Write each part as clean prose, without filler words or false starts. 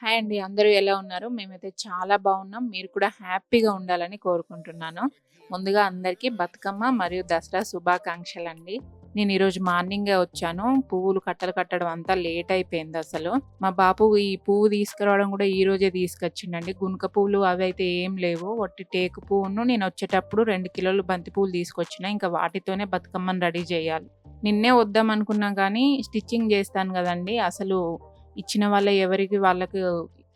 Hi అండి. అందరూ ఎలా ఉన్నారు? మేమైతే చాలా బాగున్నాం. మీరు కూడా హ్యాపీగా ఉండాలని కోరుకుంటున్నాను. ముందుగా అందరికీ బతుకమ్మ మరియు దసరా శుభాకాంక్షలండి. నేను ఈరోజు మార్నింగే వచ్చాను. పువ్వులు కట్టలు కట్టడం అంతా లేట్ అయిపోయిందసలు. మా బాబు ఈ పువ్వు తీసుకురావడం కూడా ఈరోజే తీసుకొచ్చిండండి. గునుక పువ్వులు అవైతే ఏం లేవు. ఒట్టి టేకు పువ్వును నేనొచ్చేటప్పుడు 2 కిలోలు బంతి పువ్వులు తీసుకొచ్చిన. ఇంకా వాటితోనే బతుకమ్మని రెడీ చేయాలి. నిన్నే వద్దామనుకున్నా గానీ స్టిచ్చింగ్ చేస్తాను గదండీ! అసలు ఇచ్చిన వాళ్ళ ఎవరికి వాళ్ళకు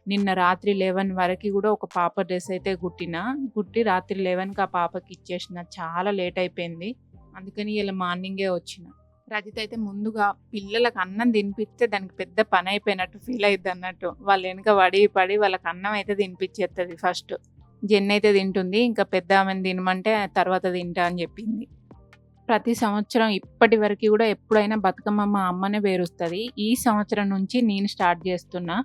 నిన్న రాత్రి 11 వరకి గూడా ఒక పాప డ్రెస్ అయితే కుట్టినా. కుట్టి రాత్రి 11కి ఆ పాపకి ఇచ్చేసిన. చాలా లేట్ అయిపోయింది. అందుకని ఇలా మార్నింగే వచ్చిన. రజిత అయితే ముందుగా పిల్లలకి అన్నం తినిపిస్తే దానికి పెద్ద పనయిపోయినట్టు ఫీల్ అయిద్దన్నట్టు. వాళ్ళ ఎనక పడి పడి వాళ్ళకి అన్నం అయితే తినిపిచ్చేత్తది ఫస్ట్. జెన్ అయితే తింటుంది. ఇంకా పెద్దామెను తినమంటే తర్వాత తింటా అని చెప్పింది. ప్రతి సంవత్సరం ఇప్పటి వరకి గూడా ఎప్పుడైనా బతుకమ్మ మా అమ్మనే పేరుస్తది. ఈ సంవత్సరం నుంచి నేను స్టార్ట్ జేస్తున్నా.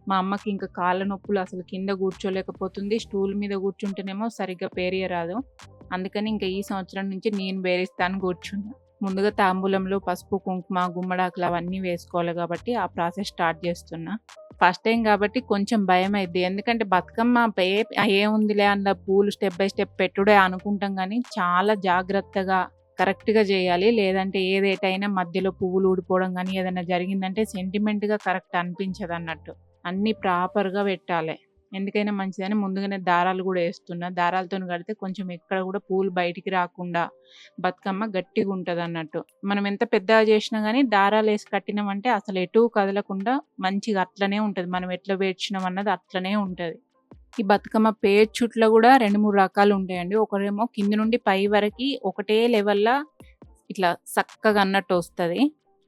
మా అమ్మకి ఇంకా కాళ్ళ నొప్పులు అసలు కింద కూర్చోలేకపోతుంది. స్టూల్ మీద కూర్చుంటేనేమో సరిగ్గా పేరియరాదు. అందుకని ఇంకా ఈ సంవత్సరం నుంచి నేను పేరిస్తా అని కూర్చున్నా. ముందుగా తాంబూలంలో పసుపు, కుంకుమ, గుమ్మడాకులు అవన్నీ వేసుకోవాలి గాబట్టి ఆ ప్రాసెస్ స్టార్ట్ జేస్తున్నా. ఫస్ట్ టైమ్ గాబట్టి కొంచెం భయమైద్ది. ఎందుకంటే బతుకమ్మ ఏముందిలే అందులో పూలు స్టెప్ బై స్టెప్ పెట్టుడే అనుకుంటాం గానీ చాలా జాగ్రత్తగా కరెక్ట్‌గా జేయాలి. లేదంటే ఏటైనా మధ్యలో పువ్వులు ఊడిపోవడం గానీ, ఏదైనా జరిగిందంటే సెంటిమెంట్‌గా కరెక్ట్ అనిపించదన్నట్టు. అన్నీ ప్రాపర్‌గా పెట్టాలె. ఎందుకైనా మంచిదని ముందుగానే దారాలు గూడా యేస్తున్నా. దారాలతోని కడితే కొంచెం ఎక్కడ గూడా పూలు బయటికి రాకుండా బతుకమ్మ గట్టిగుంటదన్నట్టు. మనం ఎంత పెద్దగా జేసినా గానీ దారాలేసి కట్టినామంటే అసలు ఎటూ కదలకుండా మంచిగా అట్లనే ఉంటది. మనం ఎట్లా పేర్చినాం అన్నది అట్లనే ఉంటది. ఈ బతుకమ్మ పేర్చుట్లో గూడా 2, 3 రకాలుంటాయండి. ఒకరేమో కింది నుండి పై వరకి ఒకటే లెవెల్‌లా ఇట్లా సక్కగా అన్నట్టు ఒస్తది.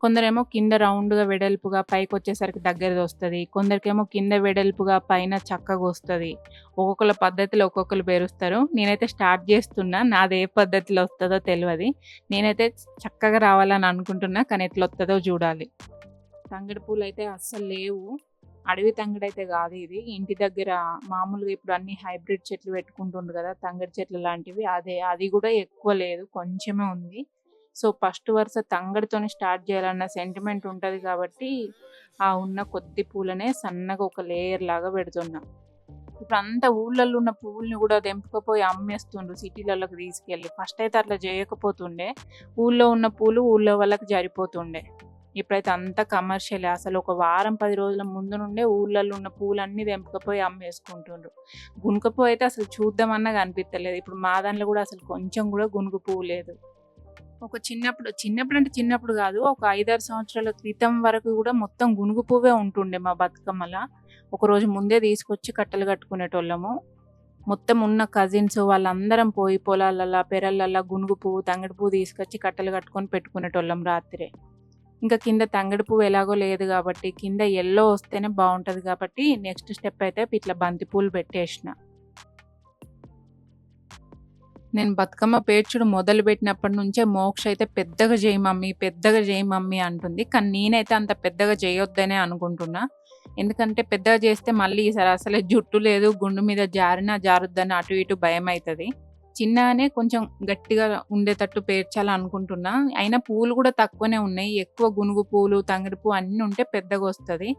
కొందరేమో కింద రౌండ్‌గా వెడల్పుగా పైకొచ్చేసరికి దగ్గరదొస్తది. కొందరికేమో కింద వెడల్పుగా పైన చక్కగొస్తది. ఒక్కొక్కళ్ళ పద్ధతిలో ఒక్కొక్కళ్ళు పేరుస్తారు. నేనైతే స్టార్ట్ జేస్తున్నా. నాదే పద్ధతిలో ఒస్తదో తెలవది. నేనైతే చక్కగా రావాలని అనుకుంటున్నా. కానీ ఎట్లొత్తదో జూడాలి. తంగెడు పూలైతే అస్సలు లేవు. అడవి తంగెడైతే గాదు ఇది. ఇంటి దగ్గర మామూలుగా ఇప్పుడు అన్ని హైబ్రిడ్ చెట్లు పెట్టుకుంటుండ్రు గదా! తంగెడు చెట్లు లాంటివి. అది గూడా ఎక్కువ లేదు. కొంచెమే ఉంది. సో, ఫస్ట్ వరుస తంగెడుతోని స్టార్ట్ జేయాలన్న సెంటిమెంట్ ఉంటది గాబట్టి, ఆ ఉన్న కొద్ది పూలనే సన్నగా ఒక లేయర్ లాగా పెడుతున్నా. ఇప్పుడంతా ఊర్లల్లో ఉన్న పువ్వుల్ని గూడా తెంపుకపోయి అమ్మేస్తుండ్రు సిటీలలోకి తీసుకెళ్ళి. ఫస్ట్ అయితే అట్లా జేయకపోతుండే. ఊళ్ళో ఉన్న పూలు ఊళ్ళో వాళ్ళకి జరిపోతుండే. ఇప్పుడైతే అంతా కమర్షియలే. అసలు ఒక వారం, 10 రోజుల ముందు నుండే ఊర్లల్లో ఉన్న పూలన్నీ తెంపుకపోయి అమ్మేసుకుంటుండ్రు. గునుక పువ్వు అయితే అసలు చూద్దామన్నా కనిపిత్తలేదు. ఇప్పుడు మా దాంట్లో గూడా అసలు కొంచెం గూడా గునుక పువ్వు లేదు. ఒక చిన్నప్పుడంటే చిన్నప్పుడు గాదు. ఒక 5, 6 సంవత్సరాల క్రితం వరకు గూడా మొత్తం గునుగు పువ్వే ఉంటుండే మా బతుకమ్మల. ఒకరోజు ముందే తీసుకొచ్చి కట్టెలు కట్టుకునేటోళ్ళము. మొత్తం ఉన్న కజిన్స్ వాళ్ళందరం పోయి పొలాలల్ల, పెరళ్ళల్ల గునుగు పువ్వు, తంగెడు పువ్వు తీసుకొచ్చి కట్టెలు కట్టుకొని పెట్టుకునేటోళ్ళం రాత్రే. ఇంకా కింద తంగెడు పువ్వు ఎలాగో లేదు గాబట్టి, కింద యెల్లో వస్తేనే బావుంటది గాబట్టి, నెక్స్ట్ స్టెప్ అయితే ఇట్లా బంతి పూలు పెట్టేషిన. నేను బతుకమ్మ పేర్చుడు మొదలుపెట్టినప్పటి నుంచే మోక్ష అయితే పెద్దగా చెయ్యి మమ్మీ అంటుంది. కానీ నేనైతే అంత పెద్దగా చేయొద్దనే అనుకుంటున్నా. ఎందుకంటే పెద్దగా చేస్తే మళ్ళీ ఈసారి అసలే జుట్టు లేదు. గుండు మీద జారినా జారుద్దని అటు ఇటు భయమైతది. చిన్నగానే కొంచెం గట్టిగా ఉండేటట్టు పేర్చాలనుకుంటున్నా. అయినా పూలు గూడా తక్కువనే ఉన్నాయి. ఎక్కువ గునుగు పూలు, తంగెడు పువ్వు అన్నీ ఉంటే పెద్దగొస్తది.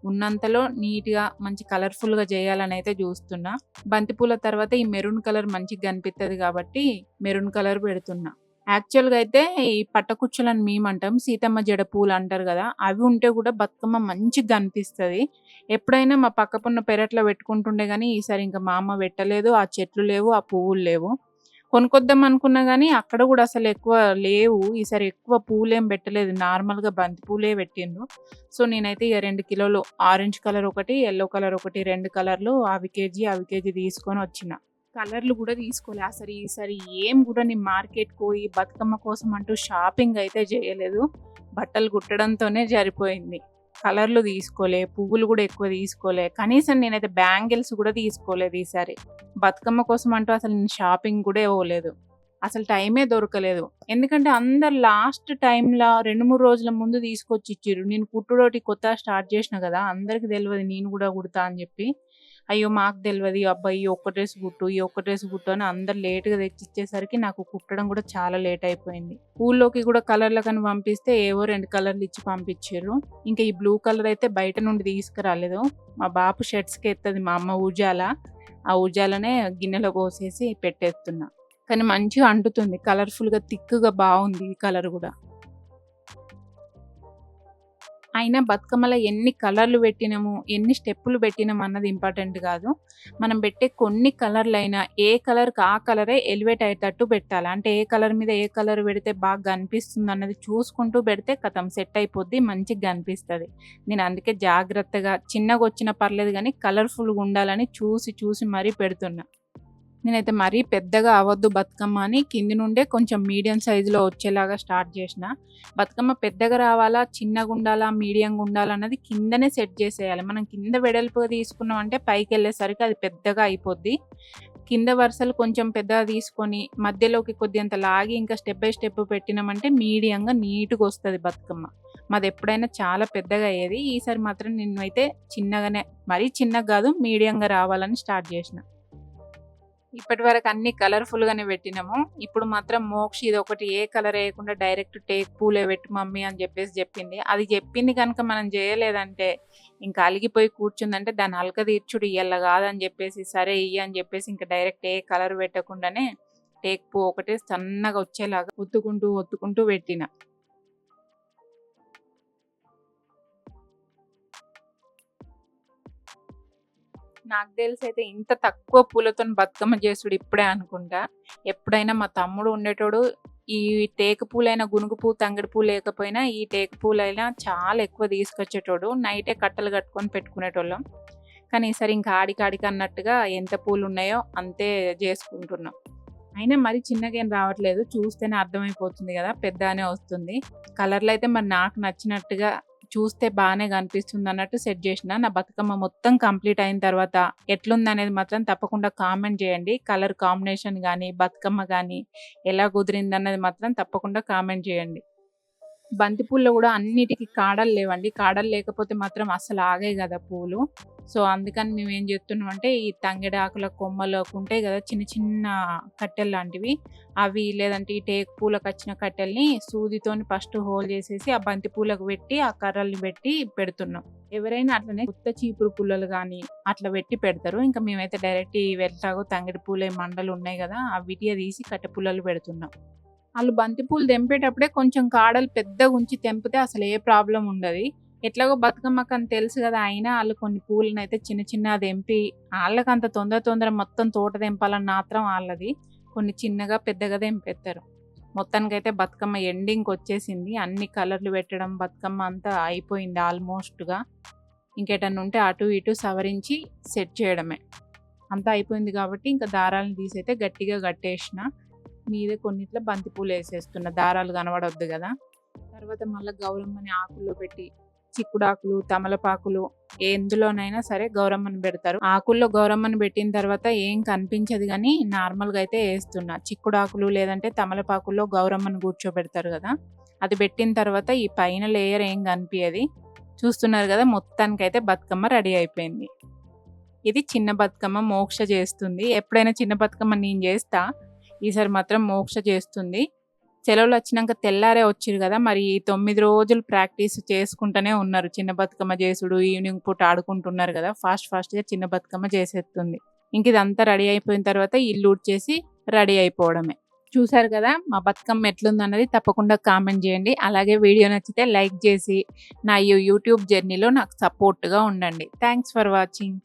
ఉన్నంతలో నీట్‌గా మంచి కలర్‌ఫుల్‌గా జేయాలనైతే జూస్తున్నా. బంతిపూల తర్వాత ఈ మెరూన్ కలర్ మంచిగా గనిపిత్తది గాబట్టి, మెరూన్ కలర్ పెడుతున్నా. యాక్చువల్‌గా అయితే ఈ పట్టకుచ్చులని మేమంటాం. సీతమ్మ జడ పూలంటారు గదా! అవి ఉంటే గూడా బతుకమ్మ మంచిగా గనిపిస్తది. ఎప్పుడైనా మా పక్కపున్న పెరట్లో పెట్టుకుంటుండే గానీ, ఈసారి ఇంక మా అమ్మ పెట్టలేదు. ఆ చెట్లు లేవు, ఆ పువ్వులు లేవు. కొనుక్కొద్దాం అనుకున్నా గానీ, అక్కడ గూడా అసలెక్కువ లేవు. ఈసారి ఎక్కువ పూలేం పెట్టలేదు. నార్మల్‌గా బంతి పూలే పెట్టిండ్రు. సో, నేనైతే ఇగ 2 కిలోలు ఆరెంజ్ కలర్ ఒకటి, యెల్లో కలర్ ఒకటి 2 కలర్‌లు అవి కేజీ తీసుకొనొచ్చిన. కలర్‌లు గూడా తీసుకోలే. అసలు ఈసారి ఏం గూడా నేను మార్కెట్‌కి పోయి బతుకమ్మ కోసం అంటూ షాపింగ్ అయితే జేయలేదు. బట్టలు కుట్టడంతోనే జరిపోయింది. కలర్‌లు తీసుకోలే, పువ్వులు గూడా ఎక్కువ తీసుకోలే. కనీసం నేనైతే బ్యాంగిల్స్ గూడా తీసుకోలేదు ఈసారి. బతుకమ్మ కోసం అంటూ అసలు నేను షాపింగ్ గూడా పోలేదు. అసలు టైమే దొరకలేదు. ఎందుకంటే అందరు లాస్ట్ టైమ్‌ల 2, 3 రోజుల ముందు తీసుకొచ్చి ఇచ్చిర్రు. నేను కుట్టుడోటి కొత్తగా స్టార్ట్ చేసినా గదా! అందరికి తెలవదు నేను గూడా కుడతా అని జెప్పి. అయ్యో! మాకు తెలవది. అబ్బా! ఈ ఒక్క డ్రెస్ కుట్టు, ఈ ఒక్క డ్రెస్ కుట్టు అని అందరు లేట్‌గా తెచ్చిచ్చేసరికి నాకు కుట్టడం గూడా చాలా లేట్ అయిపోయింది. ఊర్లోకి గూడా కలర్‌లకని పంపిస్తే ఏవో 2 కలర్‌లు ఇచ్చి పంపించిర్రు. ఇంకా ఈ బ్లూ కలర్ అయితే బయట నుండి తీసుకురాలేదు. మా బాపు షర్ట్స్‌కేత్తది మా అమ్మ ఉజాల. ఆ ఉజాలనే గిన్నెలో పోసేసి పెట్టేస్తున్నా. కానీ మంచిగా అంటుతుంది. కలర్‌ఫుల్‌గా థిక్‌గా బావుంది ఈ కలర్ గూడా. అయినా బతుకమ్మలో ఎన్ని కలర్‌లు పెట్టినము, ఎన్ని స్టెప్పులు పెట్టినం అన్నది ఇంపార్టెంట్ గాదు. మనం పెట్టే కొన్ని కలర్‌లైనా ఏ కలర్‌కి ఆ కలరే ఎలివేట్ అయ్యేటట్టు పెట్టాలి. అంటే ఏ కలర్ మీద ఏ కలర్ పెడితే బాగా కనిపిస్తుందన్నది చూసుకుంటూ పెడితే ఖతం సెట్ అయిపోద్ది. మంచిగా కనిపిస్తది. నేను అందుకే జాగ్రత్తగా చిన్నగొచ్చినా పర్లేదు గానీ కలర్‌ఫుల్‌గా ఉండాలని చూసి చూసి మరీ పెడుతున్నా. నేనైతే మరీ పెద్దగా అవ్వద్దు బతుకమ్మ అని కింది నుండే కొంచెం మీడియం సైజులో వచ్చేలాగా స్టార్ట్ చేసిన. బతుకమ్మ పెద్దగా రావాలా, చిన్నగుండాలా, మీడియంగుండాలా అన్నది కిందనే సెట్ చేసేయాలి. మనం కింద వెడల్పుగా తీసుకున్నామంటే పైకెళ్ళేసరికి అది పెద్దగా అయిపోద్ది. కింద వరుసలు కొంచెం పెద్దగా తీసుకొని మధ్యలోకి కొద్దిగంత లాగి ఇంకా స్టెప్ బై స్టెప్ పెట్టినామంటే మీడియంగా నీట్‌గొస్తది బతుకమ్మ. మాదెప్పుడైనా చాలా పెద్దగా అయ్యేది. ఈసారి మాత్రం నేనైతే చిన్నగానే, మరీ చిన్నగా గాదు, మీడియంగా రావాలని స్టార్ట్ చేసిన. ఇప్పటివరకు అన్నీ కలర్‌ఫుల్‌గానే పెట్టినాము. ఇప్పుడు మాత్రం మోక్షి ఇదొకటి ఏ కలర్ ఎయకుండా డైరెక్ట్ టేకు పూలే పెట్టు మమ్మీ అని జెప్పింది. అది చెప్పింది గనుక మనం జేయలేదంటే, ఇంకా అలిగిపోయి కూర్చుందంటే దాన్ని అలక తీర్చుడు ఇయ్యాల గాదని జెప్పేసి, సరే ఇయ్యి అని జెప్పేసి ఇంకా డైరెక్ట్ ఏ కలర్ పెట్టకుండానే టేకు పువ్వు ఒకటే సన్నగా వచ్చేలాగా ఒత్తుకుంటూ పెట్టిన. నాకు తెలిసైతే ఇంత తక్కువ పూలతోని బతుకమ్మ చేసుడు ఇప్పుడే అనుకుంటా. ఎప్పుడైనా మా తమ్ముడు ఉండేటోడు ఈ టేకు పూలైనా, గునుగు పువ్వు, తంగేడు పువ్వు లేకపోయినా ఈ టేకు పూలైనా చాలా ఎక్కువ తీసుకొచ్చేటోడు. నైటే కట్టలు కట్టుకొని పెట్టుకునేటోళ్ళం. కానీ ఈసారి ఇంకా ఆడికాడికి అన్నట్టుగా ఎంత పూలున్నాయో అంతే జేసుకుంటున్నాం. అయినా మరి చిన్నగేం రావట్లేదు. చూస్తేనే అర్థమైపోతుంది గదా! పెద్దగానే వస్తుంది. కలర్‌లయితే మరి నాకు నచ్చినట్టుగా చూస్తే బానే కనిపిస్తుందన్నట్టు సెట్ జేషినా. నా బతుకమ్మ మొత్తం కంప్లీట్ అయిన తర్వాత ఎట్లుందనేది మాత్రం తప్పకుండా కామెంట్ జేయండి. కలర్ కాంబినేషన్ గానీ, బతుకమ్మ గానీ ఎలా కుదిరిందన్నది మాత్రం తప్పకుండా కామెంట్ జేయండి. బంతి పూల్లో గూడా అన్నిటికి కాడలు లేవండి. కాడలు లేకపోతే మాత్రం అస్సలు ఆగయి గదా పూలు. సో, అందుకని మేమేం జేస్తున్నామంటే, ఈ తంగేడాకుల కొమ్మలకుంటాయి గదా! చిన్న చిన్న కట్టెల్లాంటివి. అవి లేదంటే ఈ టేకు పూలకచ్చిన కట్టెల్ని సూదితోని ఫస్ట్ హోల్ జేసేసి, ఆ బంతి పూలకు పెట్టి, ఆ కర్రల్ని పెట్టి పెడుతున్నాం. ఎవరైనా అట్లనే కొత్త చీపురు పుల్లలు గానీ, అట్లా పెట్టి పెడతారు. ఇంకా మేమైతే డైరెక్ట్ ఎట్లాగో తంగేడు పూలే మండలున్నాయి గదా! అవిటియే తీసి కట్టె పుల్లలు పెడుతున్నాం. ఆళ్ళు బంతి పూలు తెంపేటప్పుడే కొంచెం కాడలు పెద్దగుంచి తెంపితే అసలు ఏ ప్రాబ్లమ్ ఉండది. ఎట్లాగో బతుకమ్మకని తెలుసు గదా! అయినా ఆళ్ళు కొన్ని పూలనైతే చిన్న చిన్నగా తెంపి ఆళ్ళకంత తొందర మొత్తం తోట తెంపాలన్న ఆత్రం ఆళ్ళది. కొన్ని చిన్నగా, పెద్దగా తెంపేత్తారు. మొత్తానికైతే బతుకమ్మ ఎండింగ్‌కొచ్చేసింది. అన్ని కలర్‌లు పెట్టడం, బతుకమ్మ అంతా అయిపోయింది ఆల్‌మోస్ట్‌గా. ఇంకేటన్నా ఉంటే అటు ఇటు సవరించి సెట్ చేయడమే. అంతా అయిపోయింది గాబట్టి ఇంకా దారాలను తీసైతే గట్టిగా కట్టేషిన. మీదే కొన్నిట్ల బంతి పూలేసేస్తున్న. దారాలు కనబడొద్దు గదా! తర్వాత మళ్ళా గౌరమ్మని ఆకుల్లో పెట్టి, చిక్కుడాకులు, తమలపాకులు ఎందులోనైనా సరే గౌరమ్మని బెడతారు. ఆకుల్లో గౌరమ్మని బెట్టిన తర్వాత ఏం కనిపించదు గానీ, నార్మల్‌గా అయితే ఏస్తున్నా. చిక్కుడాకులు లేదంటే తమలపాకుల్లో గౌరమ్మని కూర్చోబెడతారు గదా! అది బెట్టిన తర్వాత ఈ పైన లేయర్ ఏం కనిపియది. చూస్తున్నారు గదా! మొత్తానికైతే బతుకమ్మ రెడీ అయిపోయింది. ఇది చిన్న బతుకమ్మ మోక్ష జేస్తుంది. ఎప్పుడైనా చిన్న బతుకమ్మ నేను జేస్తా. ఈసారి మాత్రం మోక్ష చేస్తుంది. సెలవులొచ్చినంక తెల్లారే వచ్చిర్రు గదా! మరి 9 రోజులు ప్రాక్టీస్ చేసుకుంటనే ఉన్నారు. చిన్న బతుకమ్మ చేసుడు, ఈవినింగ్ పూట ఆడుకుంటున్నారు గదా! ఫాస్ట్‌గా చిన్న బతుకమ్మ చేసేస్తుంది. ఇంకిదంతా రెడీ అయిపోయిన తర్వాత ఇల్లు ఊడ్చేసి రెడీ అయిపోవడమే. చూసారు గదా! మా బతుకమ్మ ఎట్లుందన్నది తప్పకుండా కామెంట్ జేయండి. అలాగే వీడియో నచ్చితే లైక్ జేసి నా యూట్యూబ్ జర్నీలో నాకు సపోర్ట్‌గా ఉండండి. Thanks for watching.